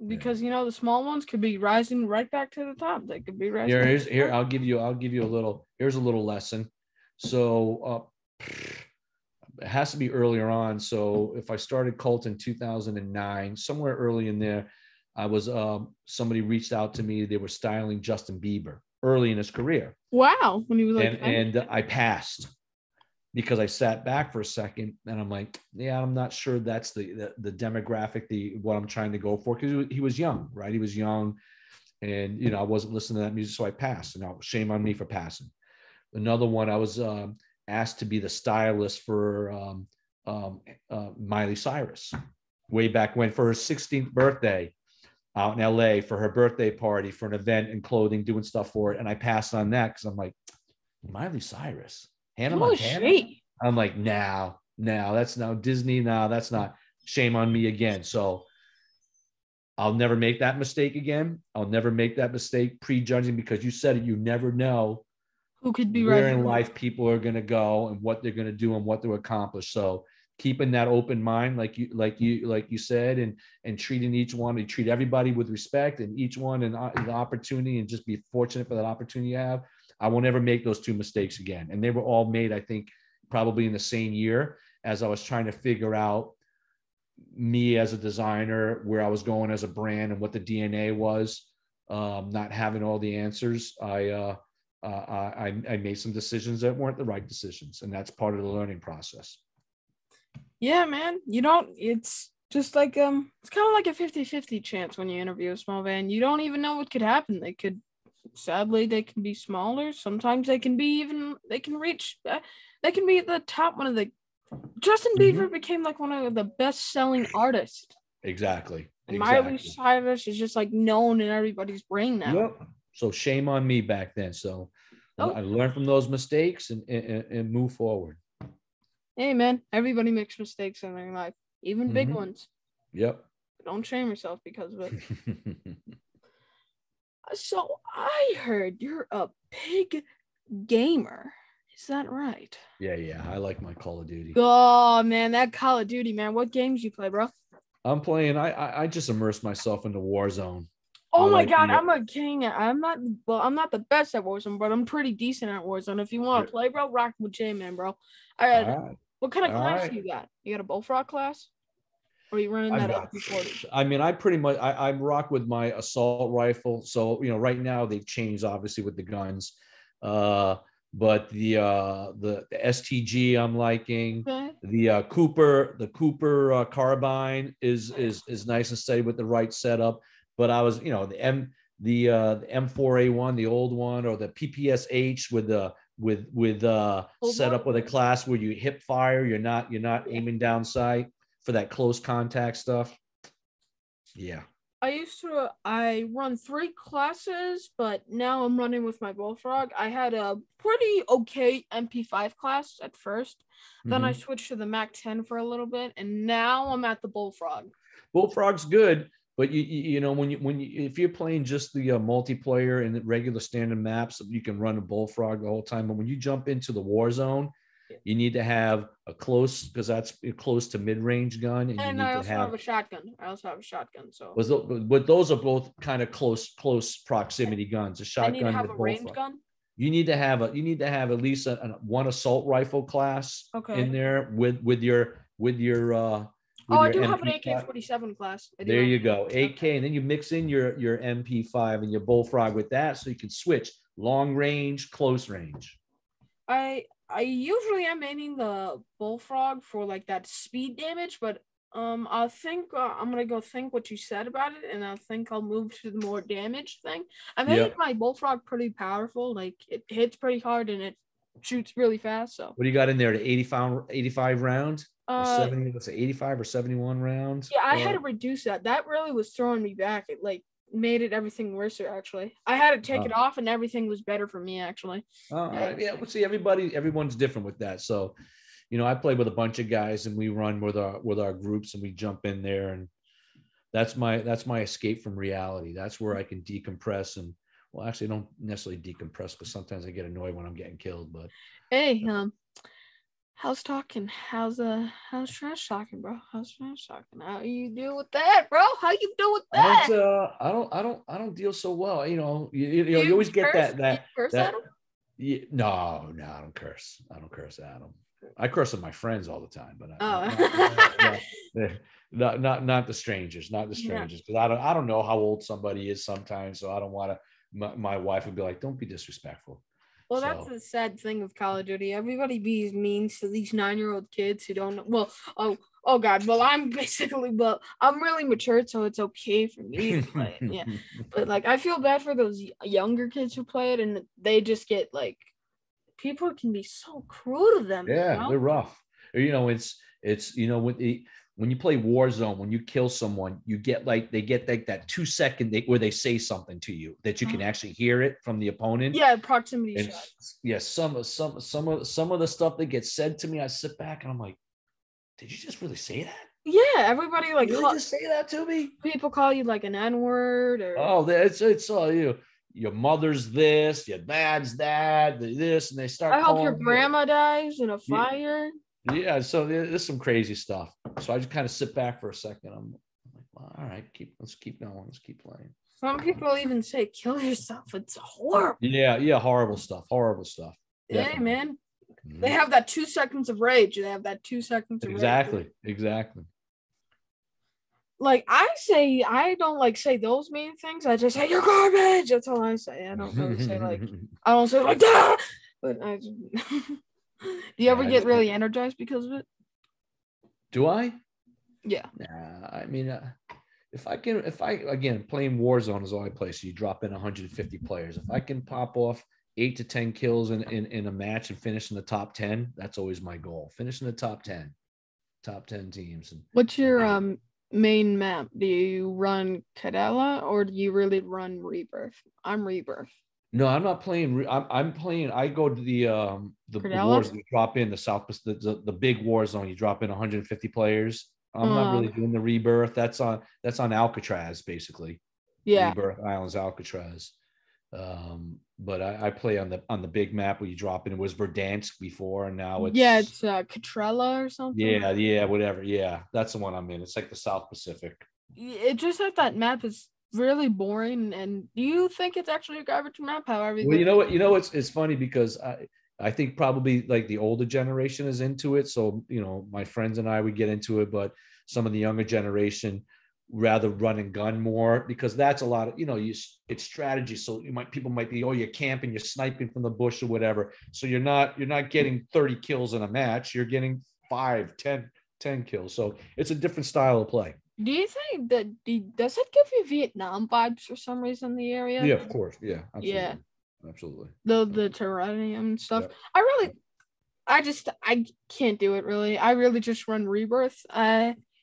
because the small ones could be rising right back to the top. They could be rising. Here, I'll give you a little. Here's a little lesson. So it has to be earlier on. So if I started Cult in 2009, somewhere early in there, I was somebody reached out to me. They were styling Justin Bieber early in his career. Wow. When he was like, and I passed because I sat back for a second, and I'm like, yeah, I'm not sure that's the demographic, what I'm trying to go for, because he was young, right? He was young, and I wasn't listening to that music, so I passed. And now, shame on me for passing. Another one, I was asked to be the stylist for Miley Cyrus way back when, for her 16th birthday, out in LA for her birthday party, for an event and clothing, doing stuff for it. And I passed on that because I'm like, Miley Cyrus, Hannah Montana. I'm like, now that's now Disney. Now that's not. Shame on me again. So I'll never make that mistake again. I'll never make that mistake prejudging, because you said it. You never know who could be where in life people are going to go and what they're going to do and what to accomplish. So keeping that open mind, like you said, and treating each one, you treat everybody with respect, and each one and the opportunity, and just be fortunate for that opportunity you have. I will never make those 2 mistakes again. And they were all made, I think, probably in the same year, as I was trying to figure out me as a designer, where I was going as a brand, and what the DNA was. Not having all the answers, I made some decisions that weren't the right decisions, and that's part of the learning process. Yeah, man. It's just like it's kind of like a 50-50 chance when you interview a small band. You don't even know what could happen. They can be smaller. Sometimes they can be they can be at the top. Justin Bieber became like one of the best selling artists. Exactly. And Miley Cyrus is just like known in everybody's brain now. Yep. So shame on me back then. So I learned from those mistakes and move forward. Hey man, everybody makes mistakes in their life, even big ones. Yep. Don't shame yourself because of it. So I heard you're a big gamer. Is that right? Yeah. I like my Call of Duty. Oh man, that Call of Duty, man. What games you play, bro? I'm playing. I just immerse myself into Warzone. Oh my god, I'm a king. I'm not the best at Warzone, but I'm pretty decent at Warzone. If you want to play, bro, rock with J-Man, bro. What kind of class do you got? You got a bullfrog class? Or are you running that MP40? I mean, I pretty much I rock with my assault rifle. So, right now they've changed obviously with the guns. But the STG I'm liking. Okay. The Cooper carbine is nice and steady with the right setup. But I was, the M4A1, the old one, or the PPSH with set up with a class where you hip fire, you're not aiming down sight for that close contact stuff. Yeah. I run 3 classes, but now I'm running with my bullfrog. I had a pretty okay MP5 class at first. Then I switched to the Mac 10 for a little bit, and now I'm at the bullfrog. Bullfrog's good, but if you're playing just the multiplayer and the regular standard maps, you can run a bullfrog the whole time. But when you jump into the war zone, you need to have a close, because that's close to mid-range gun, and I also have a shotgun. So, but those are both kind of close proximity guns. A shotgun. I need to have a range gun. You need to have at least one assault rifle class in there with your. I do have an AK-47 class. There you go, AK, and then you mix in your MP5 and your bullfrog with that, so you can switch long range, close range. I usually am aiming the bullfrog for like that speed damage, but I think I'm gonna go think what you said about it, and I think I'll move to the more damage thing. I'm making my bullfrog pretty powerful, like it hits pretty hard and it shoots really fast. So what do you got in there? The 85 rounds? 70, let's say 85 or 71 rounds. Yeah, I had to reduce that. That really was throwing me back. It like made it everything worse. Actually, I had to take it off, and everything was better for me. Actually. Yeah. Well, see, everyone's different with that. So, I play with a bunch of guys, and we run with our groups, and we jump in there, and that's my escape from reality. That's where I can decompress. And well, actually, I don't necessarily decompress because sometimes I get annoyed when I'm getting killed. But hey, how's talking? How's trash talking, bro? How's trash talking? How you deal with that, bro? How you do with that? I don't deal so well. You always get that. No, I don't curse. I don't curse at them. I curse at my friends all the time, but not the strangers, because I don't know how old somebody is sometimes, so I don't want to. My wife would be like, "Don't be disrespectful." Well, that's the sad thing with Call of Duty. Everybody be mean to these 9-year-old kids who don't know. Well, oh God. Well, I'm really matured, so it's okay for me to play it. Yeah, but like I feel bad for those younger kids who play it, and they just get like, people can be so cruel to them. Yeah, they're rough. It's when you play Warzone, when you kill someone, they get that 2 second where they say something to you that you can actually hear it from the opponent. Yeah, proximity shots. Yeah, some of the stuff that gets said to me, I sit back and I'm like, did you just really say that? Yeah, everybody like just say that to me. People call you like an N-word or it's all you. Your mother's this, your dad's that, this, and they start. I hope your grandma dies in a fire. Yeah, so there's some crazy stuff. So I just kind of sit back for a second. I'm like, well, all right, let's keep going. Let's keep playing. Some people even say, kill yourself. It's horrible. Yeah, horrible stuff. Yeah, man. Mm-hmm. They have that 2 seconds of rage. Exactly. Like I don't like say those mean things. I just say you're garbage. That's all I say. I don't really say like that. But I just... Do you ever get really energized because of it? Do I? Yeah. Nah, I mean, if I again, playing Warzone is all I play. So you drop in 150 players. If I can pop off 8 to 10 kills in a match and finish in the top 10, that's always my goal. Finish in the top 10 teams. What's your main map? Do you run Cadella or do you really run Rebirth? I'm Rebirth. No, I'm not playing. I'm playing. I go to the wars that you drop in the South, the big war zone. You drop in 150 players. I'm not really doing the Rebirth. That's on Alcatraz basically. Yeah. Rebirth Islands Alcatraz. But I play on the big map where you drop in. It was Verdansk before, and now it's Catrella or something. Yeah, whatever. Yeah, that's the one I'm in. It's like the South Pacific. It just that map is really boring. And do you think it's actually a garbage map? However, well, you know it's funny because I think probably like the older generation is into it. So my friends and I would get into it, but some of the younger generation rather run and gun more because that's a lot of it's strategy. So people might be you're camping, you're sniping from the bush or whatever. So you're not getting 30 kills in a match. You're getting 5, 10 kills. So it's a different style of play. Do you think that does it give you Vietnam vibes for some reason in the area? Yeah, of course. Yeah, absolutely. Yeah, absolutely. The terrarium stuff. Yep. I can't do it really. I really just run Rebirth.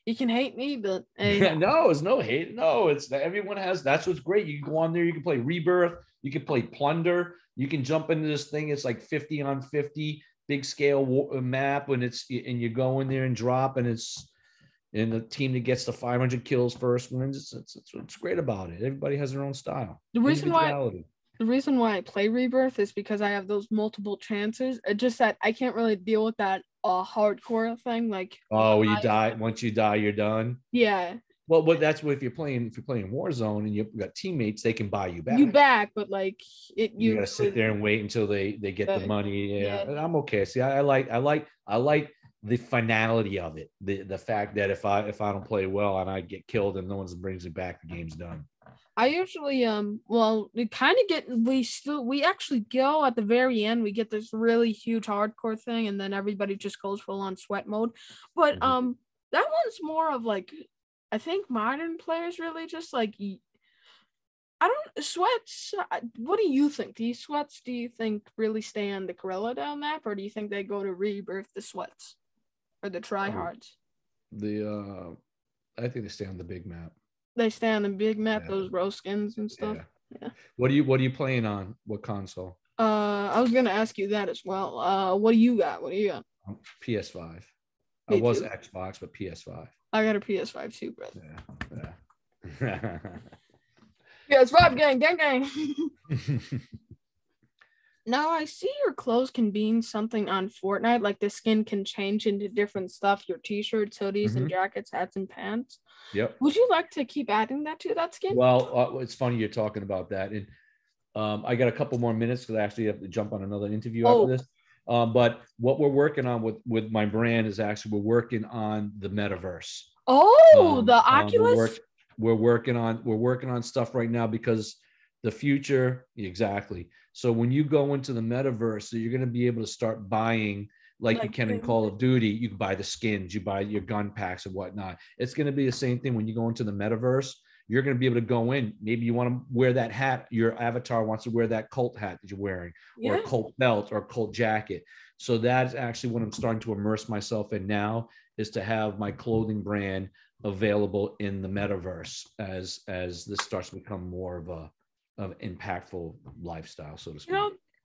You can hate me, but no, it's no hate. No, it's everyone has. That's what's great. You can go on there. You can play Rebirth. You can play Plunder. You can jump into this thing. It's like 50 on 50, big scale map, and you go in there and drop, and it's in the team that gets the 500 kills first wins. It's what's great about it. Everybody has their own style. The reason why I play Rebirth is because I have those multiple chances. It's just that I can't really deal with that hardcore thing. Like, you die. Once you die, you're done. Yeah. Well, but that's what if you're playing Warzone and you've got teammates, they can buy you back. But like you gotta sit there and wait until they get the money. Yeah, I'm okay. See, I like the finality of it. The fact that if I don't play well and I get killed and no one brings me back, the game's done. I usually we kind of get we actually go at the very end. We get this really huge hardcore thing, and then everybody just goes full on sweat mode. But that one's more of like, I think modern players really just like, sweats. What do you think? Do you think really stay on the Guerrilla Down map, or do you think they go to Rebirth the sweats or the tryhards? I think they stay on the big map. They stay on the big map, those roast skins and stuff. Yeah. What are you playing on? What console? I was gonna ask you that as well. What do you got? PS5. I was Xbox, but PS5. I got a PS5 too, brother. Yeah. PS5 gang. Now I see your clothes can mean something on Fortnite, like the skin can change into different stuff, your t-shirts, hoodies, and jackets, hats, and pants. Yep. Would you like to keep adding that to that skin? Well, it's funny you're talking about that. And I got a couple more minutes because I actually have to jump on another interview after this. But what we're working on with my brand is actually we're working on the Metaverse. The Oculus? We're working on stuff right now because the future, exactly. So when you go into the Metaverse, you're going to be able to start buying like you can in Call of Duty. You can buy the skins, you buy your gun packs and whatnot. It's going to be the same thing when you go into the Metaverse. You're going to be able to go in. Maybe you want to wear that hat. Your avatar wants to wear that cult hat that you're wearing, or a cult belt or a cult jacket. So that's actually what I'm starting to immerse myself in now, is to have my clothing brand available in the Metaverse as this starts to become more of an impactful lifestyle, so to speak.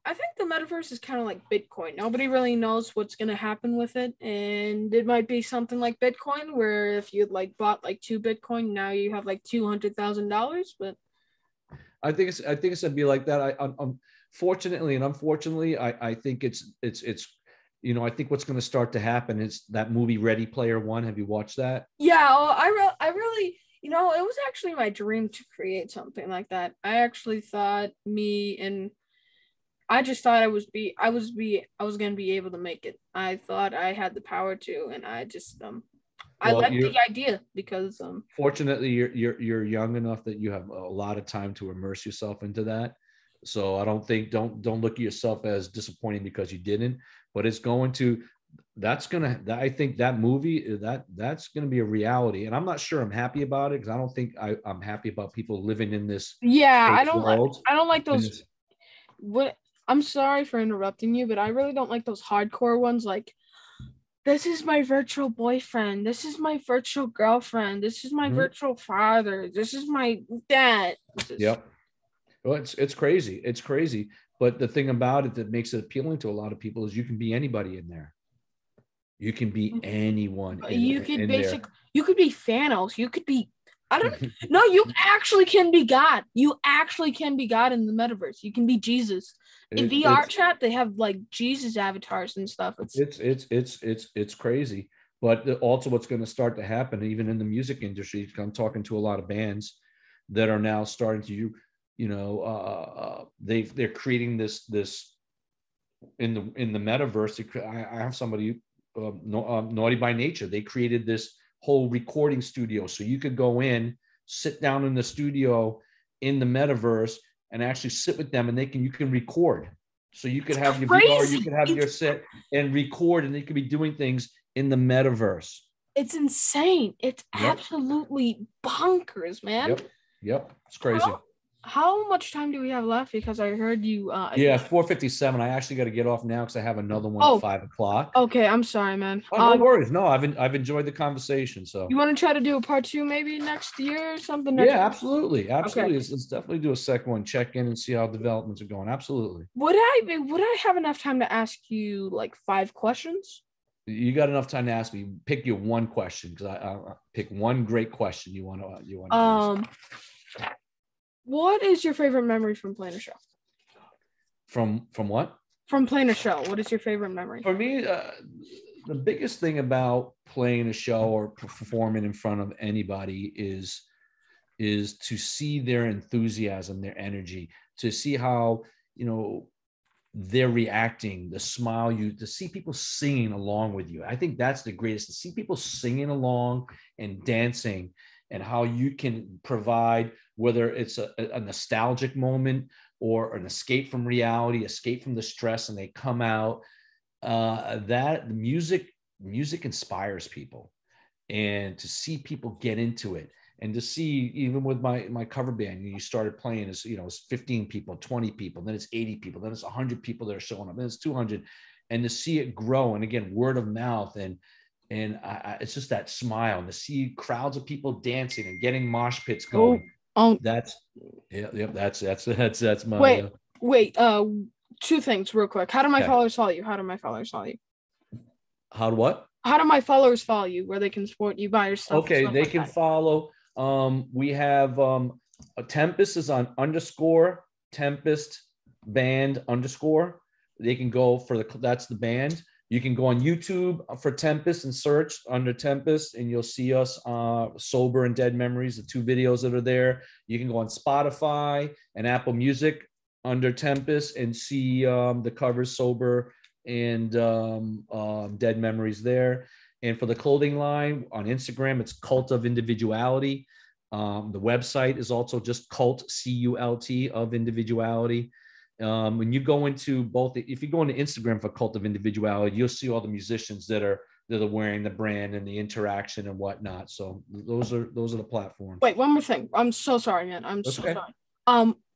I think the Metaverse is kind of like Bitcoin. Nobody really knows what's going to happen with it, and it might be something like Bitcoin, where if you'd like bought like 2 Bitcoin, now you have like $200,000. But I think it's gonna be like that. Fortunately and unfortunately, I think it's I think what's going to start to happen is that movie Ready Player One. Have you watched that? Yeah, I really. It was actually my dream to create something like that. I actually thought I just thought I was going to be able to make it. I thought I had the power to, and I just I like the idea because fortunately you're young enough that you have a lot of time to immerse yourself into that. So I don't look at yourself as disappointing because you didn't, but it's going to. I think that movie that's going to be a reality, and I'm not sure I'm happy about it because I don't think I'm happy about people living in this. Yeah, I don't like those. I'm sorry for interrupting you, but I really don't like those hardcore ones. Like this is my virtual boyfriend. This is my virtual girlfriend. This is my virtual father. This is my dad. Yep. Well, it's crazy. It's crazy. But the thing about it that makes it appealing to a lot of people is you can be anybody in there. You can be anyone. You could be Thanos. You could be, I don't know. You actually can be God. You actually can be God in the metaverse. You can be Jesus. In VR chat, they have like Jesus avatars and stuff. It's crazy. But also what's going to start to happen, even in the music industry, I'm talking to a lot of bands that are now starting to, they're creating this in the metaverse. I have somebody, Naughty by Nature. They created this whole recording studio, so you could go in, sit down in the studio in the metaverse, and actually sit with them, and you can record. So you could have your VR, you could have your set and record, and they could be doing things in the metaverse. It's insane. It's absolutely bonkers, man. Yep. It's crazy. How much time do we have left? Because I heard you. 4:57. I actually got to get off now because I have another one at 5 o'clock. Okay, I'm sorry, man. No worries. No, I've enjoyed the conversation. So you want to try to do a part 2 maybe next year or something? Absolutely. Okay. Let's definitely do a second one. Check in and see how developments are going. Absolutely. Would I have enough time to ask you like 5 questions? You got enough time to ask me. Pick your one question because I pick one great question you want to. What is your favorite memory from playing a show? From what? From playing a show. What is your favorite memory? For me, the biggest thing about playing a show or performing in front of anybody is to see their enthusiasm, their energy, to see how, they're reacting, the smile, to see people singing along with you. I think that's the greatest, to see people singing along and dancing, and how you can provide, whether it's a nostalgic moment or an escape from reality, escape from the stress, and they come out. That music inspires people, and to see people get into it, and to see, even with my cover band, you started playing as, it's 15 people, 20 people, then it's 80 people, then it's 100 people that are showing up, then it's 200, and to see it grow, and again, word of mouth, and it's just that smile, and to see crowds of people dancing and getting mosh pits going. That's my. Wait. 2 things real quick. How do my followers follow you? How do my followers follow you? How do my followers follow you? Where they can support you, buy your stuff? Okay, they can follow. We have a Tempest is on _Tempest band _ They can go for that's the band. You can go on YouTube for Tempest and search under Tempest, and you'll see us, Sober and Dead Memories, the 2 videos that are there. You can go on Spotify and Apple Music under Tempest and see the covers, Sober and Dead Memories there. And for the clothing line on Instagram, it's Cult of Individuality. The website is also just Cult, CULT, of Individuality. When you go into both, if you go into Instagram for Cult of Individuality, you'll see all the musicians that are wearing the brand and the interaction and whatnot. So those are the platforms. Wait, one more thing. I'm so sorry, man. I'm so sorry.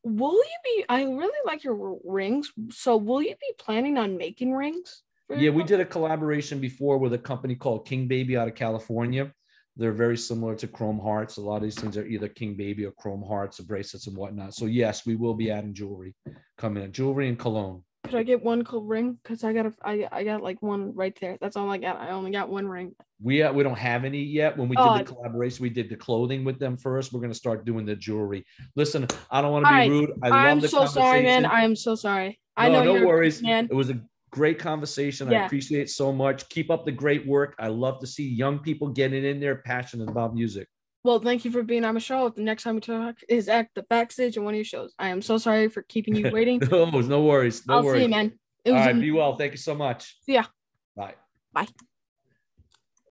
Will you be? I really like your rings. So will you be planning on making rings? Yeah, we did a collaboration before with a company called King Baby out of California. They're very similar to Chrome Hearts. A lot of these things are either King Baby or Chrome Hearts, or bracelets and whatnot. So yes, we will be adding jewelry coming in, jewelry and cologne. Could I get one ring? Because I got like one right there. That's all I got. I only got one ring. We don't have any yet. When we did the collaboration, we did the clothing with them first. We're going to start doing the jewelry. Listen, I don't want to be rude. I'm so sorry, man. I am so sorry. No worries, man. It was a great conversation. Yeah. I appreciate it so much. Keep up the great work. I love to see young people getting in there, passionate about music. Well, thank you for being on my show. The next time we talk is at the backstage of one of your shows. I am so sorry for keeping you waiting. No worries. I'll see you, man. All right, be well. Thank you so much. See ya. Bye. Bye.